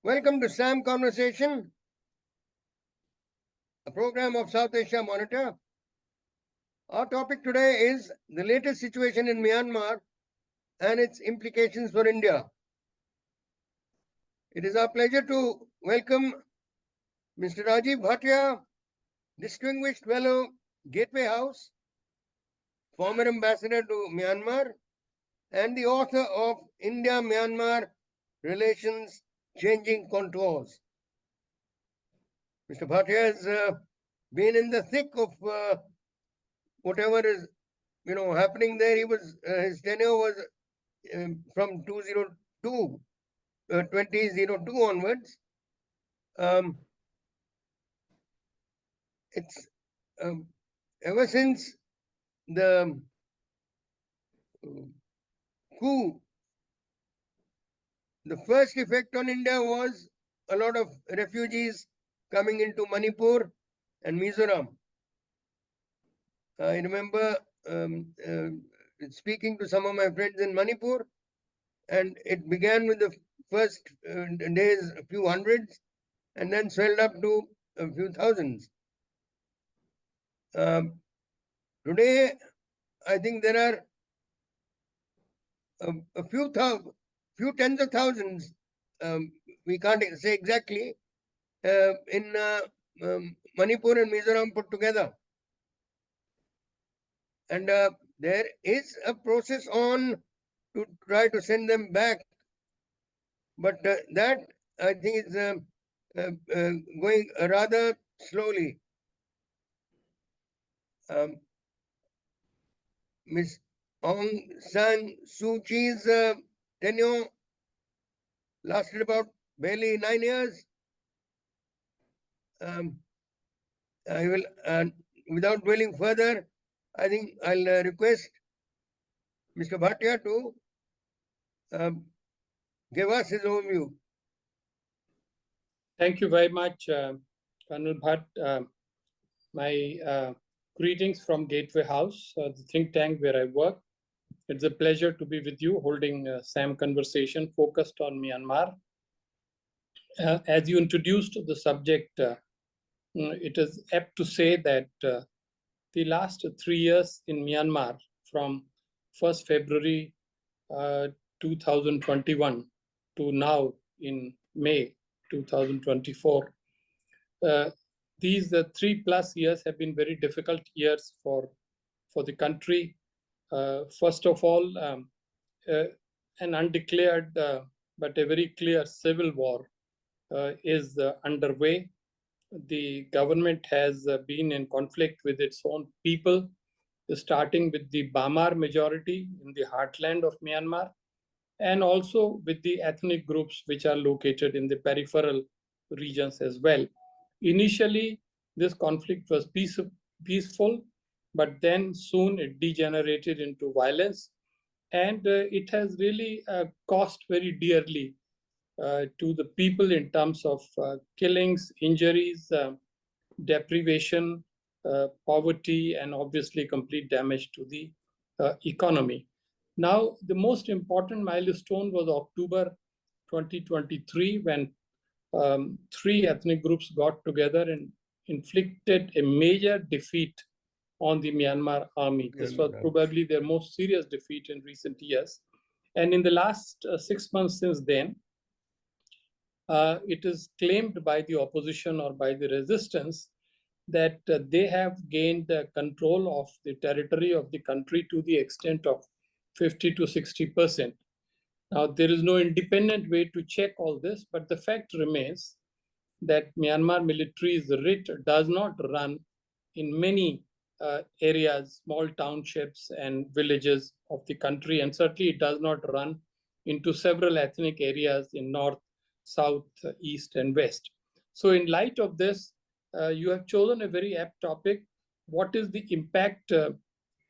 Welcome to SAM Conversation, a program of South Asia Monitor. Our topic today is the latest situation in Myanmar and its implications for India. It is our pleasure to welcome Mr. Rajiv Bhatia, Distinguished Fellow, Gateway House, former Ambassador to Myanmar, and the author of India-Myanmar Relations Changing Contours. Mr. Bhatia has been in the thick of whatever is happening there. He was his tenure was from 2002 onwards. It's ever since the coup, the first effect on India was a lot of refugees coming into Manipur and Mizoram. I remember speaking to some of my friends in Manipur, and it began with the first days, a few hundreds, and then swelled up to a few thousands. Today, I think there are a few tens of thousands. We can't say exactly in Manipur and Mizoram put together, and there is a process on to try to send them back, but that I think is going rather slowly. Ms. Aung San Suu Kyi's tenure lasted about barely 9 years. I will, without dwelling further, I think I'll request Mr. Bhatia to give us his overview. Thank you very much, Col Anil Bhat. My greetings from Gateway House, the think tank where I work. It's a pleasure to be with you, holding a SAM conversation focused on Myanmar. As you introduced the subject, it is apt to say that the last 3 years in Myanmar, from 1st February 2021 to now in May 2024, these 3+ years have been very difficult years for the country. First of all, an undeclared but a very clear civil war is underway. The government has been in conflict with its own people, starting with the Bamar majority in the heartland of Myanmar, and also with the ethnic groups which are located in the peripheral regions as well. Initially, this conflict was peaceful, but then soon it degenerated into violence, and it has really cost very dearly to the people in terms of killings, injuries, deprivation, poverty, and obviously complete damage to the economy. Now, the most important milestone was October 2023, when 3 ethnic groups got together and inflicted a major defeat on the Myanmar army. This was probably their most serious defeat in recent years. And in the last 6 months since then, it is claimed by the opposition or by the resistance that they have gained control of the territory of the country to the extent of 50 to 60%. Now, there is no independent way to check all this, but the fact remains that Myanmar military's writ does not run in many areas, small townships and villages of the country, and certainly it does not run into several ethnic areas in north, south, east, and west. So in light of this, you have chosen a very apt topic. What is the impact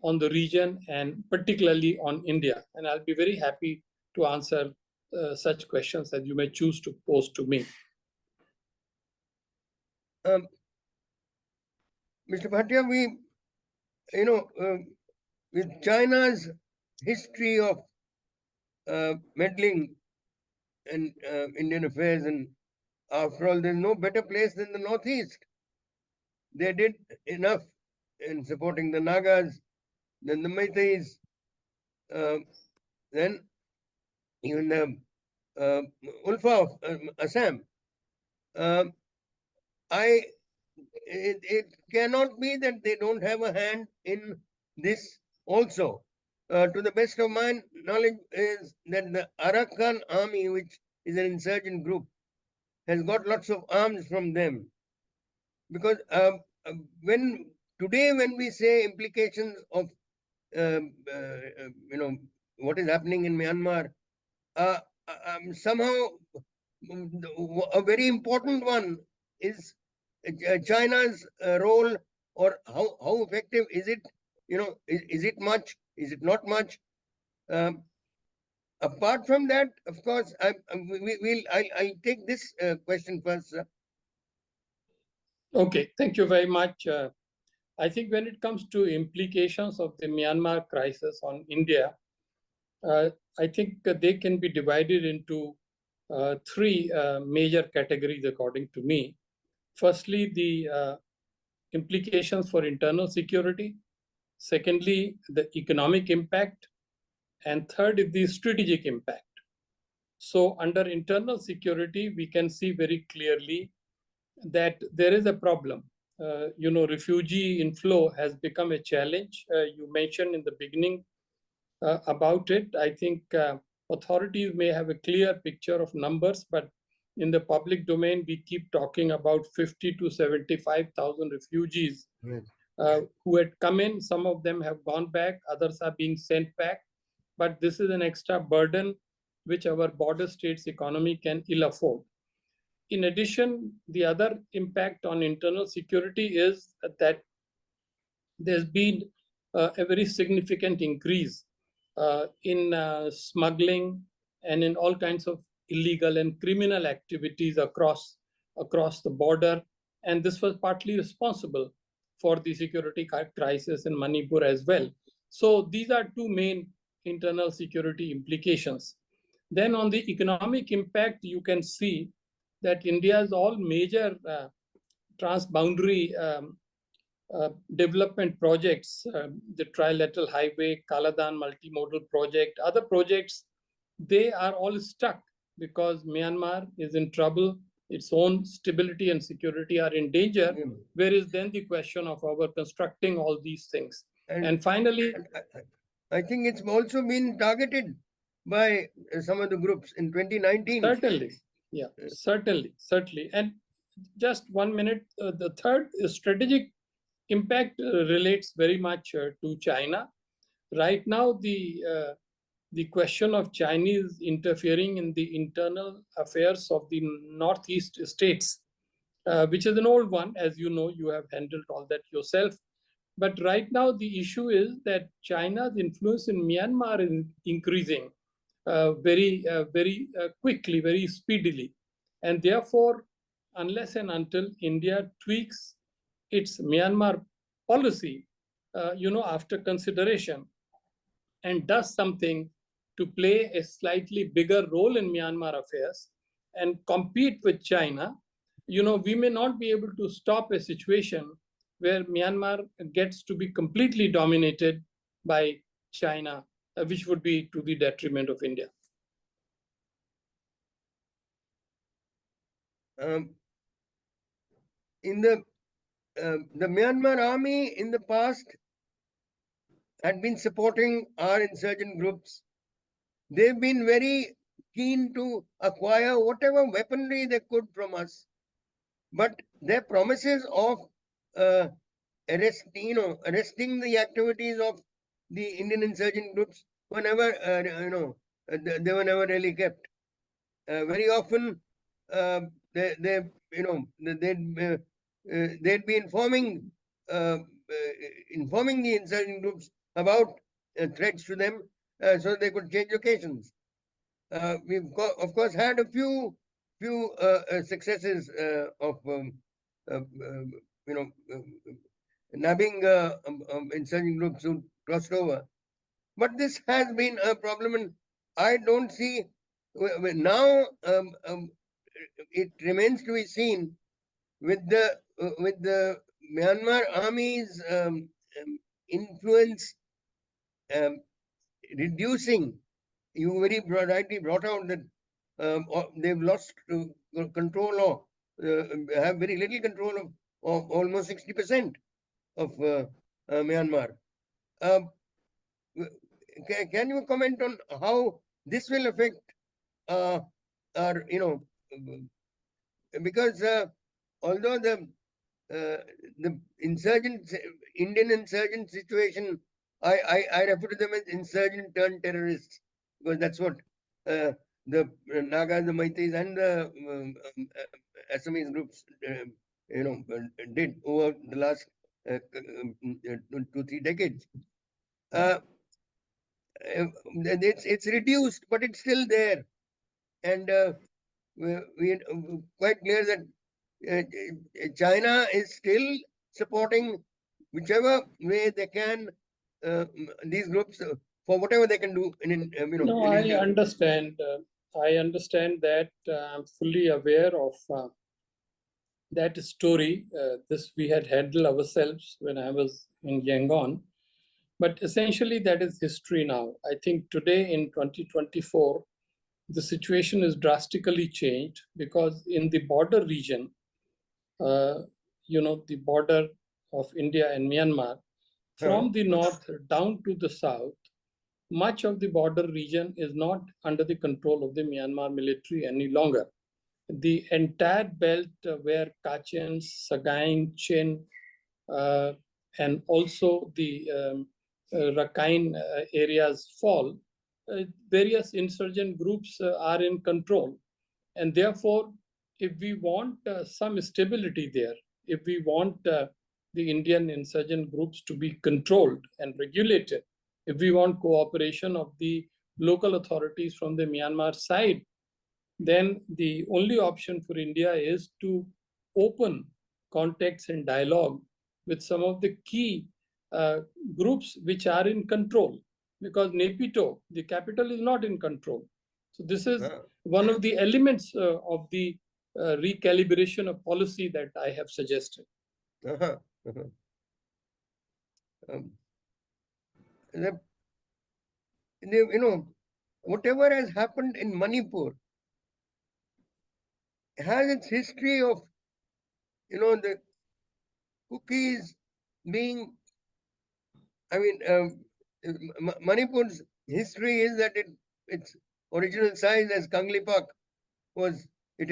on the region and particularly on India? And I'll be very happy to answer such questions that you may choose to pose to me. Mr. Bhatia, with China's history of meddling in Indian affairs and After all, there's no better place than the Northeast. They did enough in supporting the Nagas, then the Meiteis, then even the Ulfa of Assam. Um, it cannot be that they don't have a hand in this also. To the best of my knowledge, is that the Arakan army, which is an insurgent group, has got lots of arms from them. Because when we say implications of what is happening in Myanmar, somehow a very important one is China's role, or how effective is it? Is it much? Is it not much? Um, Apart from that, of course, I'll take this question first, sir. Okay, thank you very much. I think when it comes to implications of the Myanmar crisis on India, I think they can be divided into three major categories, according to me. Firstly, the implications for internal security. Secondly, the economic impact. And third is the strategic impact. So under internal security, we can see very clearly that there is a problem. Refugee inflow has become a challenge. You mentioned in the beginning about it. I think authorities may have a clear picture of numbers, but in the public domain, we keep talking about 50 to 75,000 refugees who had come in. Some of them have gone back, others are being sent back. But this is an extra burden which our border states' economy can ill afford. In addition, the other impact on internal security is that there's been a very significant increase in smuggling and in all kinds of illegal and criminal activities across the border. And this was partly responsible for the security crisis in Manipur as well. So these are two main internal security implications. Then on the economic impact, you can see that India's all major transboundary development projects, the trilateral highway, Kaladan multimodal project, other projects, they are all stuck because Myanmar is in trouble. Its own stability and security are in danger. Where is then the question of our constructing all these things? And finally, I think it's also been targeted by some of the groups in 2019. Certainly, yeah, certainly. And just 1 minute, the third strategic impact relates very much to China. Right now, the question of Chinese interfering in the internal affairs of the Northeast states, which is an old one, as you know, you have handled all that yourself. But right now, the issue is that China's influence in Myanmar is increasing very quickly, very speedily. And therefore, unless and until India tweaks its Myanmar policy, after consideration, and does something to play a slightly bigger role in Myanmar affairs and compete with China, we may not be able to stop a situation where Myanmar gets to be completely dominated by China, which would be to the detriment of India. In the Myanmar army in the past had been supporting our insurgent groups. They've been very keen to acquire whatever weaponry they could from us. But their promises of arresting the activities of the Indian insurgent groups were never, they were never really kept. Very often, they'd be informing the insurgent groups about threats to them, so they could change locations. We've of course had a few successes of nabbing insurgent groups who crossed over, but this has been a problem, and I don't see now it remains to be seen with the Myanmar army's influence reducing. You very rightly brought out that they've lost control of, have very little control of almost 60% of Myanmar. Can you comment on how this will affect our, because although the insurgent, Indian insurgent situation, I refer to them as insurgent turned terrorists, because that's what the Nagas, the Meiteis, and the Assamese groups, did over the last 2-3 decades. It's reduced, but it's still there, and we quite clear that China is still supporting whichever way they can these groups for whatever they can do in No, in I India. understand. I understand that. I'm fully aware of that story. This we had handled ourselves when I was in Yangon. But essentially, that is history now. I think today in 2024, the situation is drastically changed because in the border region, the border of India and Myanmar, from the north down to the south, much of the border region is not under the control of the Myanmar military any longer. The entire belt where Kachin, Sagaing, Chin, and also the Rakhine areas fall, various insurgent groups are in control. And therefore, if we want some stability there, if we want the Indian insurgent groups to be controlled and regulated, if we want cooperation of the local authorities from the Myanmar side, then the only option for India is to open contacts and dialogue with some of the key groups which are in control, because Naypyidaw, the capital, is not in control. So this is one of the elements of the recalibration of policy that I have suggested. Whatever has happened in Manipur has its history of, the cookies being, Manipur's history is that its original size as Kanglipak was, it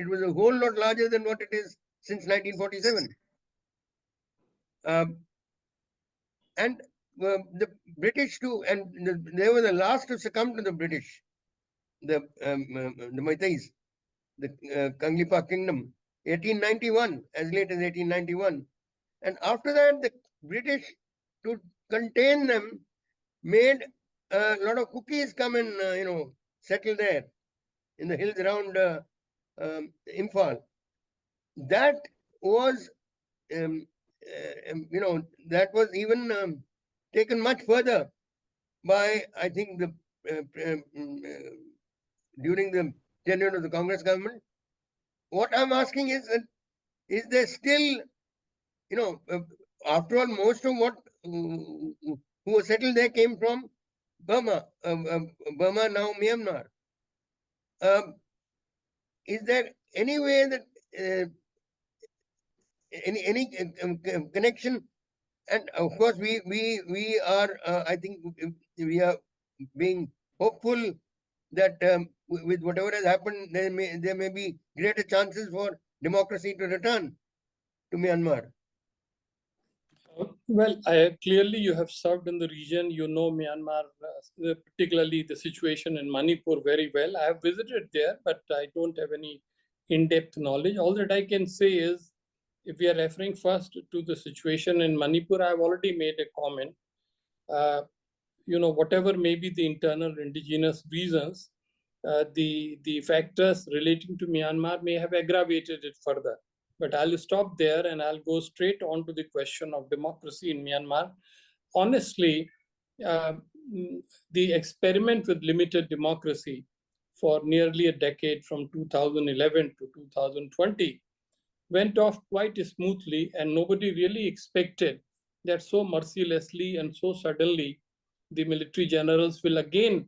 was a whole lot larger than what it is since 1947. And the British too, and they were the last to succumb to the British, the Meiteis, the Kanglipak kingdom, 1891, as late as 1891. And after that, the British, to contain them, made a lot of cookies come and settle there in the hills around Imphal. That was, that was even taken much further by, I think, the during the tenure of the Congress government. What I'm asking is there still, after all, most of what who were settled there came from Burma, Burma, now Myanmar. Is there any way that any connection? And of course, we are, I think, we are being hopeful that with whatever has happened, there may be greater chances for democracy to return to Myanmar. Well, clearly you have served in the region. You know Myanmar, particularly the situation in Manipur, very well. I have visited there, but I don't have any in-depth knowledge. All that I can say is, if we are referring first to the situation in Manipur, I've already made a comment. Whatever may be the internal indigenous reasons, the factors relating to Myanmar may have aggravated it further. But I'll stop there and I'll go straight on to the question of democracy in Myanmar. Honestly, the experiment with limited democracy for nearly a decade from 2011 to 2020 went off quite smoothly, and nobody really expected that so mercilessly and so suddenly the military generals will again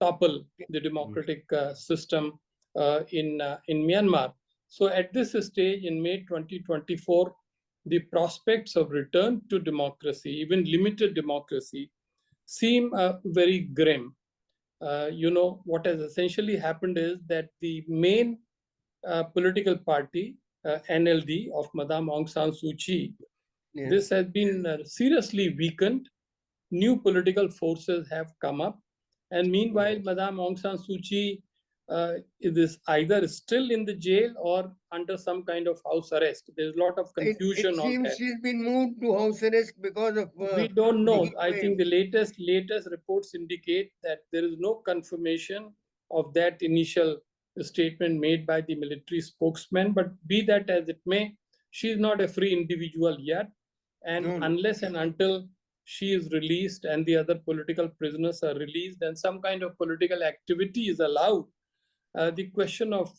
topple the democratic system in Myanmar. So at this stage, in May 2024, the prospects of return to democracy, even limited democracy, seem very grim. What has essentially happened is that the main political party, NLD, of Madame Aung San Suu Kyi, Yes. this has been seriously weakened. New political forces have come up. And meanwhile, Yes. Madame Aung San Suu Kyi is either still in the jail or under some kind of house arrest. There's a lot of It confusion on seems that. she's been moved to house arrest because of We don't the know. heat I wave. think the latest reports indicate that there is no confirmation of that initial statement made by the military spokesman. But be that as it may, she is not a free individual yet. And No, no. unless and until she is released and the other political prisoners are released and some kind of political activity is allowed, the question of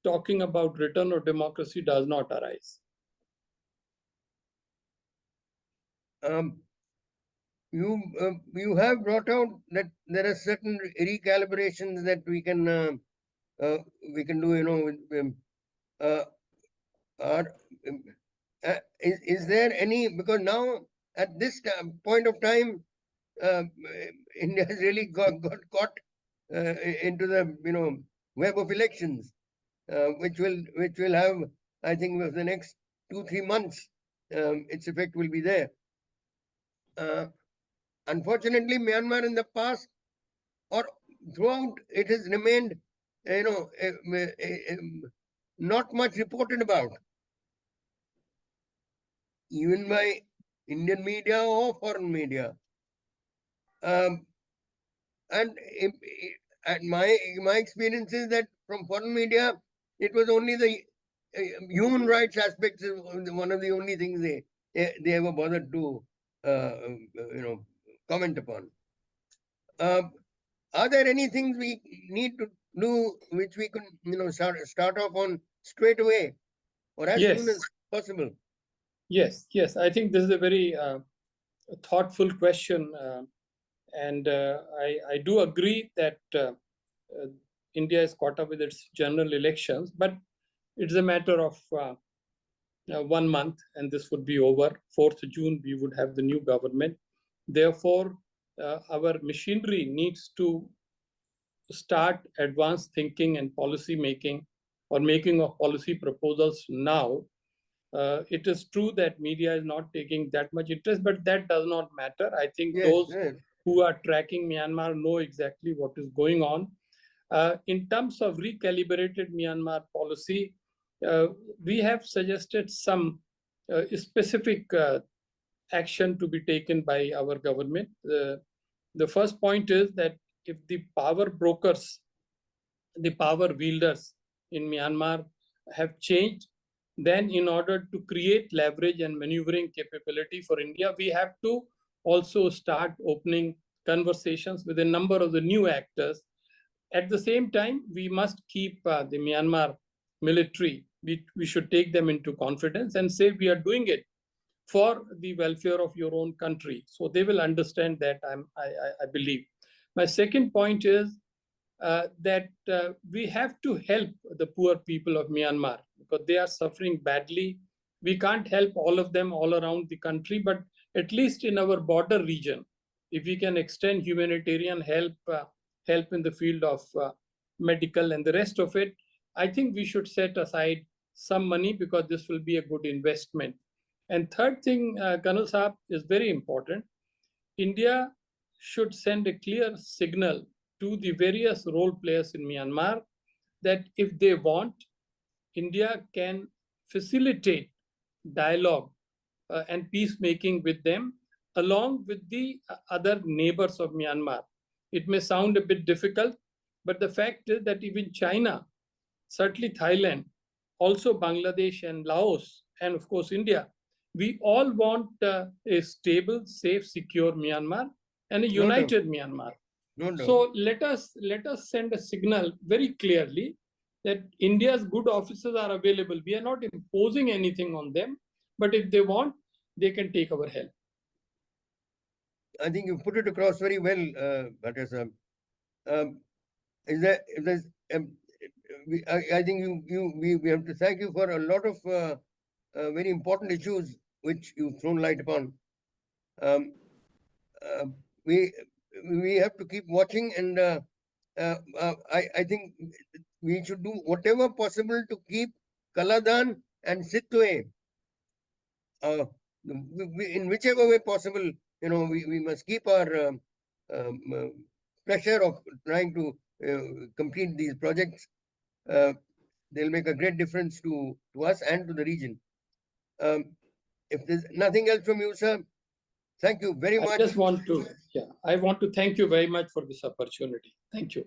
talking about return of democracy does not arise. You have brought out that there are certain recalibrations that we can do. Are, is there any, because now at this point of time, India has really got caught into the web of elections, which will have, I think, for the next 2-3 months, its effect will be there. Unfortunately, Myanmar in the past or throughout, it has remained, not much reported about, even by Indian media or foreign media. And my experience is that from foreign media, it was only the human rights aspects is one of the only things they ever bothered to comment upon. Are there any things we need to do which we can start off on straight away or as soon as Yes, possible? yes. I think this is a very thoughtful question. And I do agree that India is caught up with its general elections, but it's a matter of 1 month, and this would be over. 4th June, we would have the new government. Therefore, our machinery needs to start advanced thinking and policy making or making of policy proposals now. It is true that media is not taking that much interest, but that does not matter. I think those who are tracking Myanmar know exactly what is going on. In terms of recalibrated Myanmar policy, we have suggested some specific action to be taken by our government. The first point is that if the power brokers, the power wielders in Myanmar have changed, then in order to create leverage and maneuvering capability for India, we have to also start opening conversations with a number of the new actors. At the same time, we must keep the Myanmar military, we should take them into confidence and say we are doing it for the welfare of your own country. So they will understand that, I believe. My second point is that we have to help the poor people of Myanmar because they are suffering badly. We can't help all of them all around the country, but at least in our border region, if we can extend humanitarian help, help in the field of medical and the rest of it, I think we should set aside some money because this will be a good investment. And third thing, Colonel Saab, is very important. India should send a clear signal to the various role players in Myanmar that if they want, India can facilitate dialogue and peacemaking with them along with the other neighbors of Myanmar. It may sound a bit difficult, but the fact is that even China, certainly Thailand, also Bangladesh and Laos, and of course India, we all want a stable, safe, secure Myanmar and a united Myanmar. No doubt. So let us send a signal very clearly that India's good officers are available. We are not imposing anything on them, but if they want, they can take our help. I think you put it across very well, Bhatia sir. Is there, if there's, I think we have to thank you for a lot of very important issues which you've thrown light upon. We have to keep watching, and I think we should do whatever possible to keep Kaladan and Sitwe, in whichever way possible. You know, we must keep our pressure of trying to complete these projects. They'll make a great difference to us and to the region. If there's nothing else from you, sir, thank you very much. I want to thank you very much for this opportunity. Thank you.